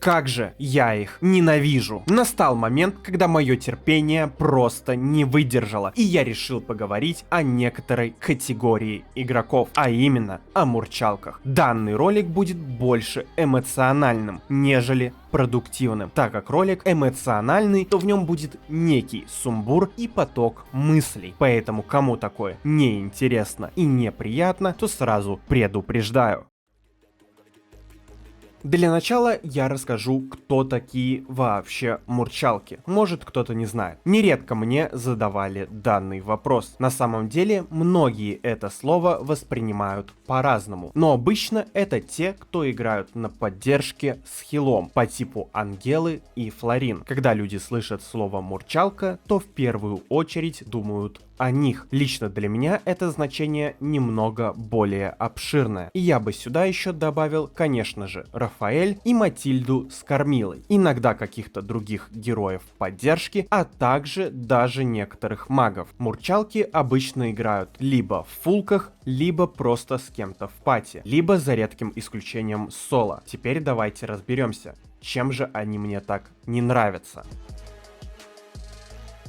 Как же я их ненавижу. Настал момент, когда мое терпение просто не выдержало, и я решил поговорить о некоторой категории игроков, а именно о мурчалках. Данный ролик будет больше эмоциональным, нежели продуктивным. Так как ролик эмоциональный, то в нем будет некий сумбур и поток мыслей. Поэтому кому такое неинтересно и неприятно, то сразу предупреждаю. Для начала я расскажу, кто такие вообще мурчалки. Может, кто-то не знает. Нередко мне задавали данный вопрос. На самом деле, многие это слово воспринимают по-разному. Но обычно это те, кто играют на поддержке с хилом, по типу Ангелы и Флорин. Когда люди слышат слово мурчалка, то в первую очередь думают о них. Лично для меня это значение немного более обширное. И я бы сюда еще добавил, конечно же, Рафаэль и Матильду с Кормилой. Иногда каких-то других героев поддержки, а также даже некоторых магов. Мурчалки обычно играют либо в фулках, либо просто с кем-то в пати, либо за редким исключением соло. Теперь давайте разберемся, чем же они мне так не нравятся.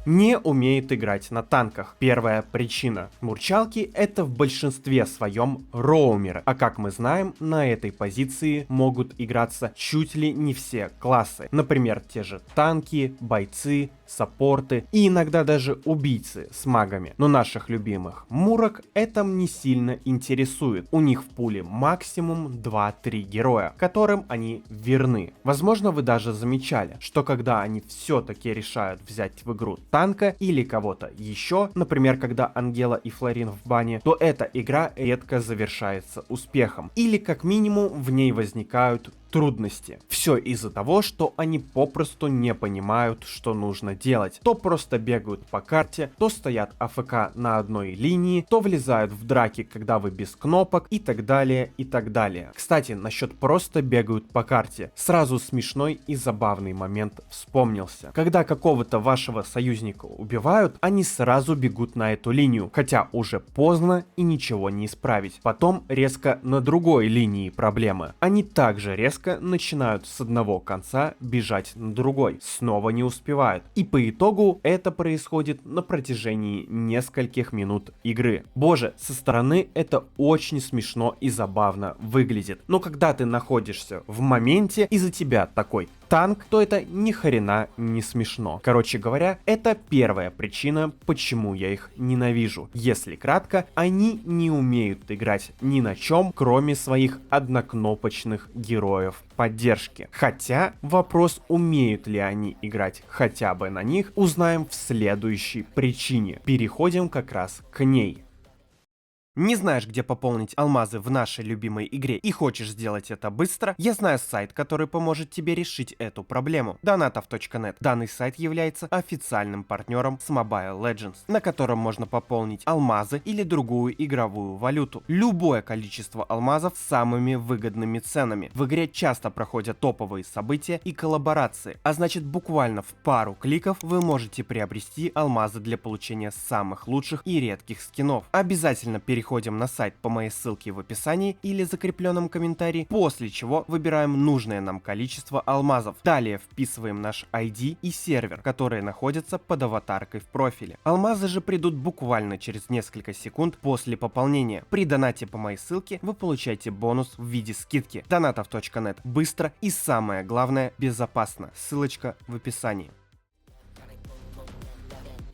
Не умеет играть на танках. Первая причина. Мурчалки это в большинстве своем роумеры, а как мы знаем, на этой позиции могут играться чуть ли не все классы. Например, те же танки, бойцы, саппорты и иногда даже убийцы с магами. Но наших любимых мурок это не сильно интересует. У них в пуле максимум 2-3 героя, которым они верны. Возможно, вы даже замечали, что когда они все-таки решают взять в игру танка или кого-то еще, например, когда Ангела и Флорин в бане, то эта игра редко завершается успехом. Или как минимум в ней возникают трудности. Все из-за того, что они попросту не понимают, что нужно делать. То просто бегают по карте, то стоят АФК на одной линии, то влезают в драки, когда вы без кнопок и так далее, и так далее. Кстати, насчет просто бегают по карте. Сразу смешной и забавный момент вспомнился. Когда какого-то вашего союзника убивают, они сразу бегут на эту линию, хотя уже поздно и ничего не исправить. Потом резко на другой линии проблемы. Они также резко начинают с одного конца бежать на другой, снова не успевают. И по итогу это происходит на протяжении нескольких минут игры. Боже, со стороны это очень смешно и забавно выглядит. Но когда ты находишься в моменте и за тебя такой танк, то это ни хрена не смешно. Короче говоря, это первая причина, почему я их ненавижу. Если кратко, они не умеют играть ни на чем, кроме своих однокнопочных героев поддержки. Хотя вопрос, умеют ли они играть хотя бы на них, узнаем в следующей причине. Переходим как раз к ней. Не знаешь, где пополнить алмазы в нашей любимой игре и хочешь сделать это быстро? Я знаю сайт, который поможет тебе решить эту проблему. Donatov.net. Данный сайт является официальным партнером с Mobile Legends, на котором можно пополнить алмазы или другую игровую валюту. Любое количество алмазов с самыми выгодными ценами. В игре часто проходят топовые события и коллаборации, а значит буквально в пару кликов вы можете приобрести алмазы для получения самых лучших и редких скинов. Обязательно переходим на сайт по моей ссылке в описании или закрепленном комментарии, после чего выбираем нужное нам количество алмазов. Далее вписываем наш ID и сервер, которые находятся под аватаркой в профиле. Алмазы же придут буквально через несколько секунд после пополнения. При донате по моей ссылке вы получаете бонус в виде скидки. Donatov.net. Быстро и самое главное безопасно. Ссылочка в описании.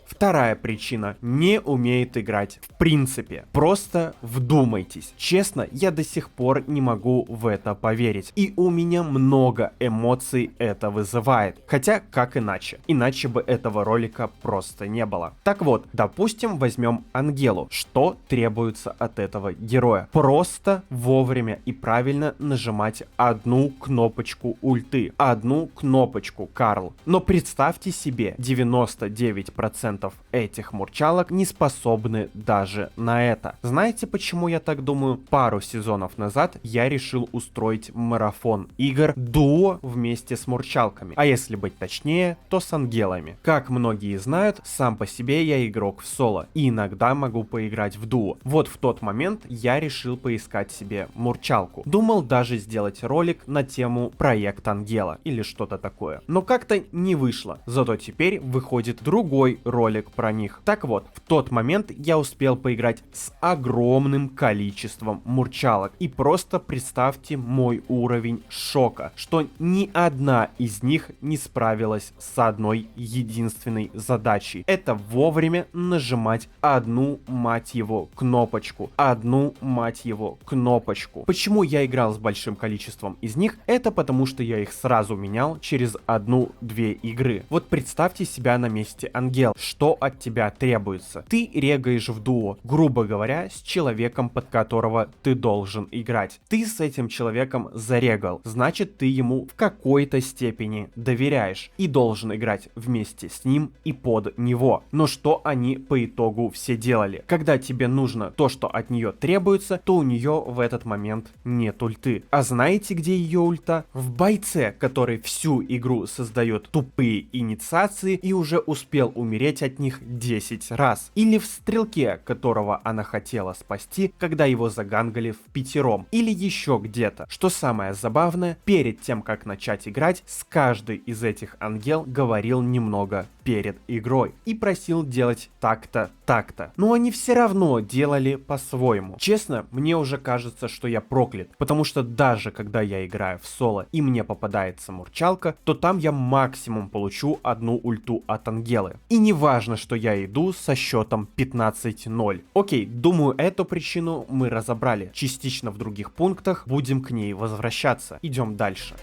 Вторая причина. Не умеет играть в принципе. Просто вдумайтесь. Честно, я до сих пор не могу в это поверить. И у меня много эмоций это вызывает. Хотя, как иначе? Иначе бы этого ролика просто не было. Так вот, допустим, возьмем Ангелу. Что требуется от этого героя? Просто вовремя и правильно нажимать одну кнопочку ульты. Одну кнопочку Карл. Но представьте себе, 99% 90% этих мурчалок не способны даже на это. Знаете, почему я так думаю? Пару сезонов назад я решил устроить марафон игр дуо вместе с мурчалками. А если быть точнее, то с ангелами. Как многие знают, сам по себе я игрок в соло. И иногда могу поиграть в дуо. Вот в тот момент я решил поискать себе мурчалку. Думал даже сделать ролик на тему проект Ангела или что-то такое. Но как-то не вышло. Зато теперь выходит другой ролик про них. Так вот, в тот момент я успел поиграть с огромным количеством мурчалок. И просто представьте мой уровень шока, что ни одна из них не справилась с одной единственной задачей. Это вовремя нажимать одну, мать его, кнопочку. Одну, мать его, кнопочку. Почему я играл с большим количеством из них? Это потому, что я их сразу менял через 1-2 игры. Вот представьте себя на месте Ангел. Что от тебя требуется? Ты регаешь в дуо, грубо говоря, с человеком, под которого ты должен играть. Ты с этим человеком зарегал, значит, ты ему в какой-то степени доверяешь и должен играть вместе с ним и под него. Но что они по итогу все делали? Когда тебе нужно то, что от нее требуется, то у нее в этот момент нет ульты. А знаете, где ее ульта? В бойце, который всю игру создает тупые инициации и уже успел умереть от них 10 раз. Или в стрелке, которого она хотела спасти, когда его загангали в пятером. Или еще где-то. Что самое забавное, перед тем, как начать играть, с каждой из этих ангел говорил немного перед игрой и просил делать так-то, так-то. Но они все равно делали по-своему. Честно, мне уже кажется, что я проклят, потому что даже когда я играю в соло и мне попадается мурчалка, то там я максимум получу одну ульту от ангелы. И не важно, что я иду со счетом 15-0. Окей, думаю, эту причину мы разобрали. Частично в других пунктах будем к ней возвращаться. Идем дальше.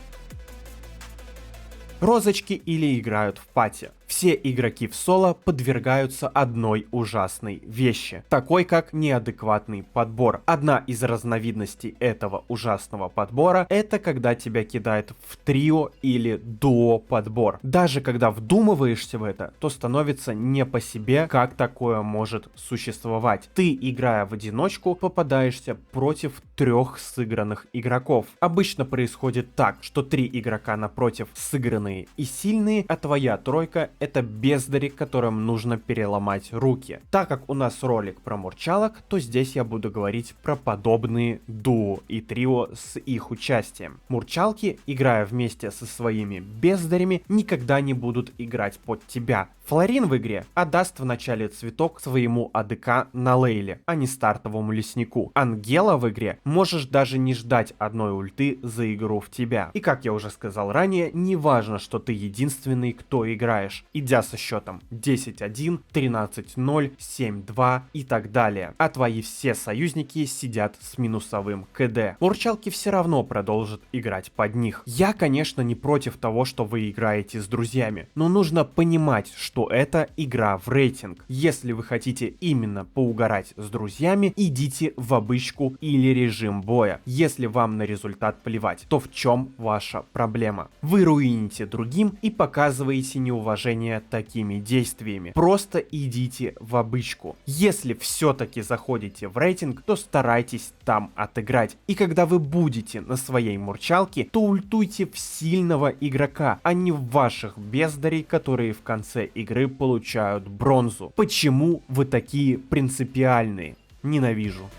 Розочки или играют в пати. Все игроки в соло подвергаются одной ужасной вещи, такой как неадекватный подбор. Одна из разновидностей этого ужасного подбора — это когда тебя кидает в трио или дуо подбор. Даже когда вдумываешься в это, то становится не по себе, как такое может существовать. Ты, играя в одиночку, попадаешься против 3 сыгранных игроков. Обычно происходит так, что 3 игрока напротив сыгранные и сильные, а твоя тройка — это бездари, которым нужно переломать руки. Так как у нас ролик про мурчалок, то здесь я буду говорить про подобные дуо и трио с их участием. Мурчалки, играя вместе со своими бездарями, никогда не будут играть под тебя. Флорин в игре отдаст в начале цветок своему АДК на лейле, а не стартовому леснику. Ангела в игре можешь даже не ждать одной ульты за игру в тебя. И как я уже сказал ранее, не важно, что ты единственный, кто играешь, идя со счетом 10-1, 13-0, 7-2 и так далее. А твои все союзники сидят с минусовым КД. Мурчалки все равно продолжат играть под них. Я, конечно, не против того, что вы играете с друзьями, но нужно понимать, что это игра в рейтинг. Если вы хотите именно поугарать с друзьями, идите в обычку или режим боя. Если вам на результат плевать, то в чем ваша проблема? Вы руините другим и показываете неуважение такими действиями. Просто идите в обычку. Если все-таки заходите в рейтинг, то старайтесь там отыграть. И когда вы будете на своей мурчалке, то ультуйте в сильного игрока, а не в ваших бездарей, которые в конце игры получают бронзу. Почему вы такие принципиальные? Ненавижу.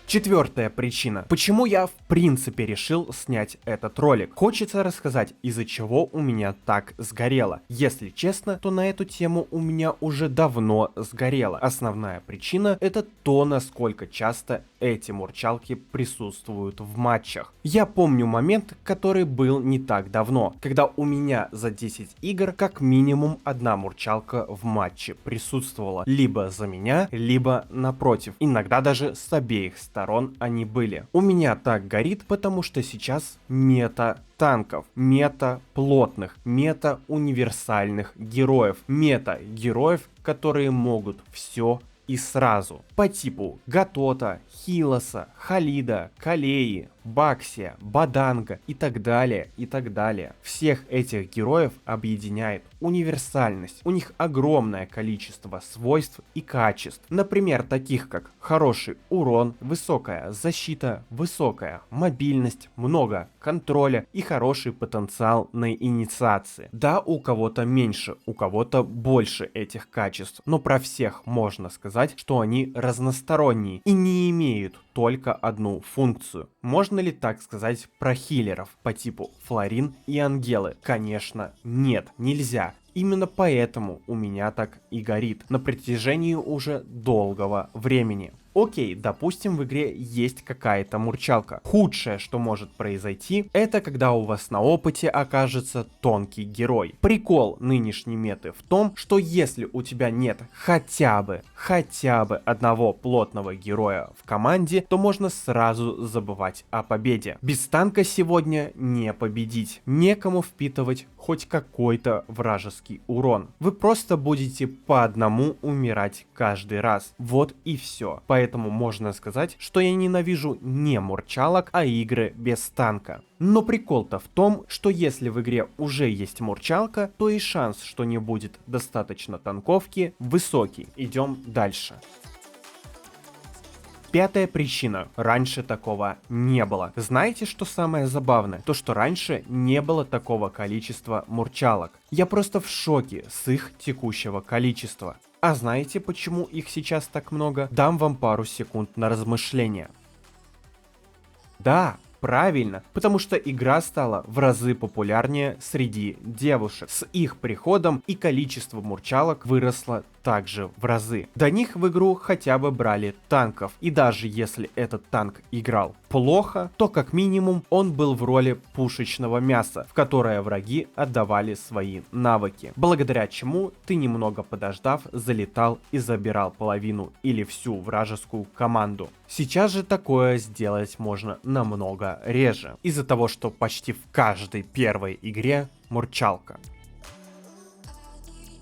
Четвертая причина, почему я в принципе решил снять этот ролик. Хочется рассказать, из-за чего у меня так сгорело. Если честно, то на эту тему у меня уже давно сгорело. Основная причина — это то, насколько часто эти мурчалки присутствуют в матчах. Я помню момент, который был не так давно, когда у меня за 10 игр как минимум одна мурчалка в матче присутствовала. Либо за меня, либо напротив. Иногда даже с обеих сторон они были. У меня так горит, потому что сейчас мета танков, мета плотных, мета универсальных героев, мета героев, которые могут все и сразу. По типу Гатота, Хилоса, Халида, Калеи, Баксия, Баданга и так далее, и так далее. Всех этих героев объединяет универсальность. У них огромное количество свойств и качеств. Например, таких как хороший урон, высокая защита, высокая мобильность, много контроля и хороший потенциал на инициации. Да, у кого-то меньше, у кого-то больше этих качеств, но про всех можно сказать, что они разносторонние и не имеют только одну функцию. Можно ли так сказать про хилеров по типу Флорин и Ангелы? Конечно, нет, нельзя. Именно поэтому у меня так и горит на протяжении уже долгого времени. Окей, допустим, в игре есть какая-то мурчалка. Худшее, что может произойти, это когда у вас на опыте окажется тонкий герой. Прикол нынешней меты в том, что если у тебя нет хотя бы одного плотного героя в команде, то можно сразу забывать о победе. Без танка сегодня не победить. Некому впитывать хоть какой-то вражеский урон. Вы просто будете по одному умирать каждый раз. Вот и все. Поэтому можно сказать, что я ненавижу не мурчалок, а игры без танка. Но прикол-то в том, что если в игре уже есть мурчалка, то и шанс, что не будет достаточно танковки, высокий. Идем дальше. Пятая причина. Раньше такого не было. Знаете, что самое забавное? То, что раньше не было такого количества мурчалок. Я просто в шоке с их текущего количества. А знаете, почему их сейчас так много? Дам вам пару секунд на размышление. Да, правильно, потому что игра стала в разы популярнее среди девушек. С их приходом и количество мурчалок выросло также в разы. До них в игру хотя бы брали танков, и даже если этот танк играл плохо, то как минимум он был в роли пушечного мяса, в которое враги отдавали свои навыки, благодаря чему ты, немного подождав, залетал и забирал половину или всю вражескую команду. Сейчас же такое сделать можно намного реже, из-за того, что почти в каждой первой игре мурчалка.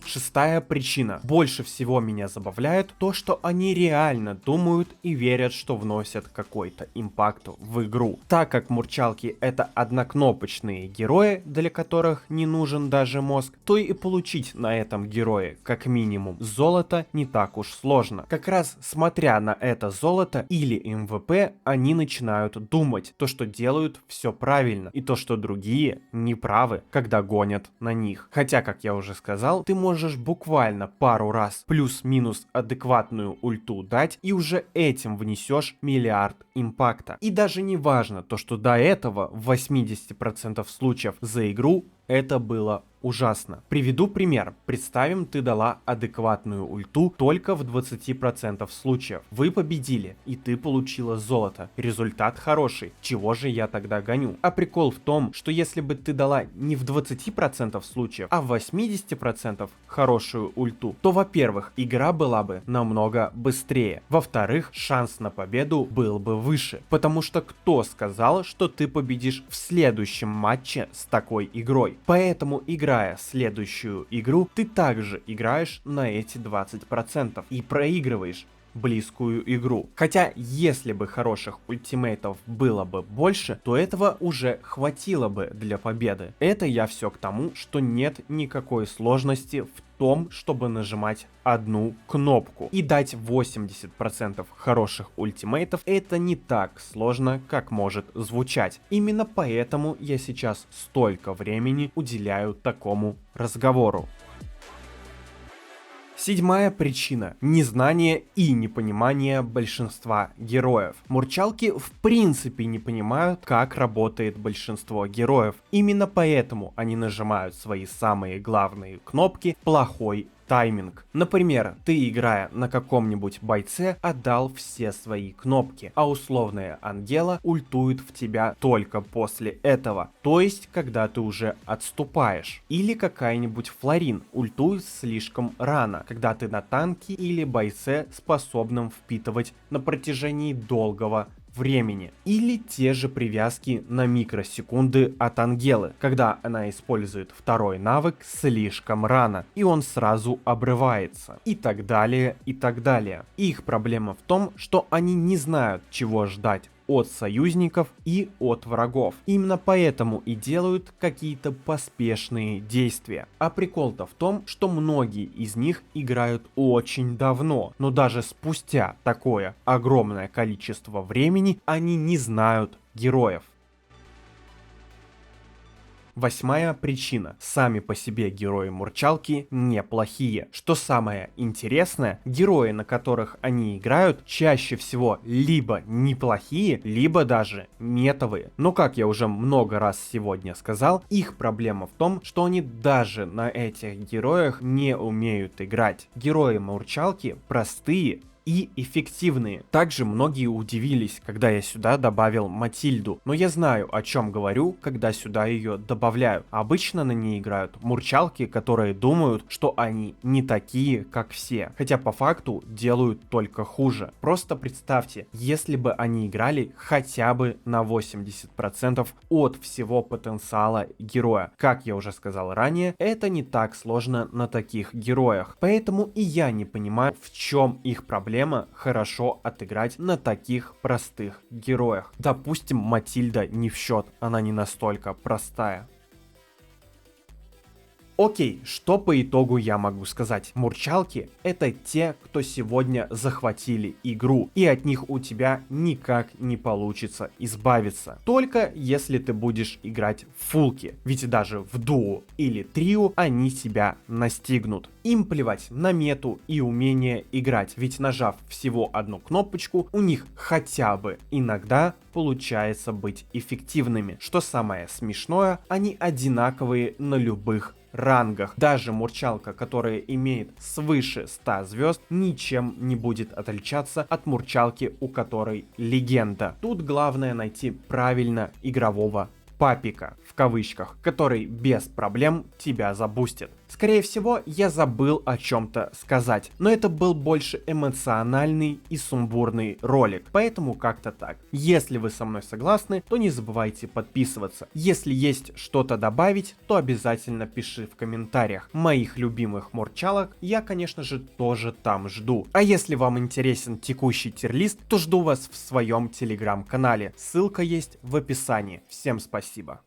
Шестая причина. Больше всего меня забавляет то, что они реально думают и верят, что вносят какой-то импакт в игру. Так как мурчалки это однокнопочные герои, для которых не нужен даже мозг, то и получить на этом герое как минимум золото не так уж сложно. Как раз смотря на это золото или МВП, они начинают думать то, что делают все правильно, и то, что другие неправы, когда гонят на них. Хотя, как я уже сказал, ты можешь буквально пару раз плюс-минус адекватную ульту дать, и уже этим внесешь миллиард импакта. И даже не важно то, что до этого в 80% случаев за игру это было ужасно. Приведу пример. Представим, ты дала адекватную ульту только в 20% случаев. Вы победили, и ты получила золото. Результат хороший. Чего же я тогда гоню? А прикол в том, что если бы ты дала не в 20% случаев, а в 80% хорошую ульту, то, во-первых, игра была бы намного быстрее. Во-вторых, шанс на победу был бы выше. Потому что кто сказал, что ты победишь в следующем матче с такой игрой? Поэтому, играя следующую игру, ты также играешь на эти 20% и проигрываешь близкую игру. Хотя, если бы хороших ультимейтов было бы больше, то этого уже хватило бы для победы. Это я все к тому, что нет никакой сложности в том, чтобы нажимать одну кнопку и дать 80% хороших ультимейтов. Это не так сложно, как может звучать. Именно поэтому я сейчас столько времени уделяю такому разговору. Седьмая причина. Незнание и непонимание большинства героев. Мурчалки в принципе не понимают, как работает большинство героев. Именно поэтому они нажимают свои самые главные кнопки в плохой тайминг. Например, ты, играя на каком-нибудь бойце, отдал все свои кнопки, а условная Ангела ультует в тебя только после этого, то есть когда ты уже отступаешь. Или какая-нибудь Флорин ультует слишком рано, когда ты на танке или бойце, способном впитывать на протяжении долгого времени. Или те же привязки на микросекунды от Ангелы, когда она использует второй навык слишком рано, и он сразу обрывается. И так далее, и так далее. Их проблема в том, что они не знают, чего ждать от союзников и от врагов. Именно поэтому и делают какие-то поспешные действия. А прикол-то в том, что многие из них играют очень давно, но даже спустя такое огромное количество времени они не знают героев. Восьмая причина. Сами по себе герои Мурчалки неплохие. Что самое интересное, герои, на которых они играют, чаще всего либо неплохие, либо даже метовые. Но как я уже много раз сегодня сказал, их проблема в том, что они даже на этих героях не умеют играть. Герои Мурчалки простые и эффективные. Также многие удивились, когда я сюда добавил Матильду, но я знаю, о чем говорю, когда сюда ее добавляю. Обычно на ней играют мурчалки, которые думают, что они не такие, как все, хотя по факту делают только хуже. Просто представьте, если бы они играли хотя бы на 80% от всего потенциала героя. Как я уже сказал ранее, это не так сложно на таких героях, поэтому и я не понимаю, в чем их проблема хорошо отыграть на таких простых героях. Допустим, Матильда не в счет, она не настолько простая. Окей, что по итогу я могу сказать? Мурчалки — это те, кто сегодня захватили игру, и от них у тебя никак не получится избавиться. Только если ты будешь играть в фулки, ведь даже в дуо или трио они тебя настигнут. Им плевать на мету и умение играть, ведь нажав всего одну кнопочку, у них хотя бы иногда получается быть эффективными. Что самое смешное, они одинаковые на любых рангах. Даже Мурчалка, которая имеет свыше 100 звезд, ничем не будет отличаться от Мурчалки, у которой легенда. Тут главное найти правильно игрового папика, в кавычках, который без проблем тебя забустит. Скорее всего, я забыл о чем-то сказать, но это был больше эмоциональный и сумбурный ролик, поэтому как-то так. Если вы со мной согласны, то не забывайте подписываться. Если есть что-то добавить, то обязательно пиши в комментариях. Моих любимых мурчалок я, конечно же, тоже там жду. А если вам интересен текущий тирлист, то жду вас в своем телеграм-канале. Ссылка есть в описании. Всем спасибо.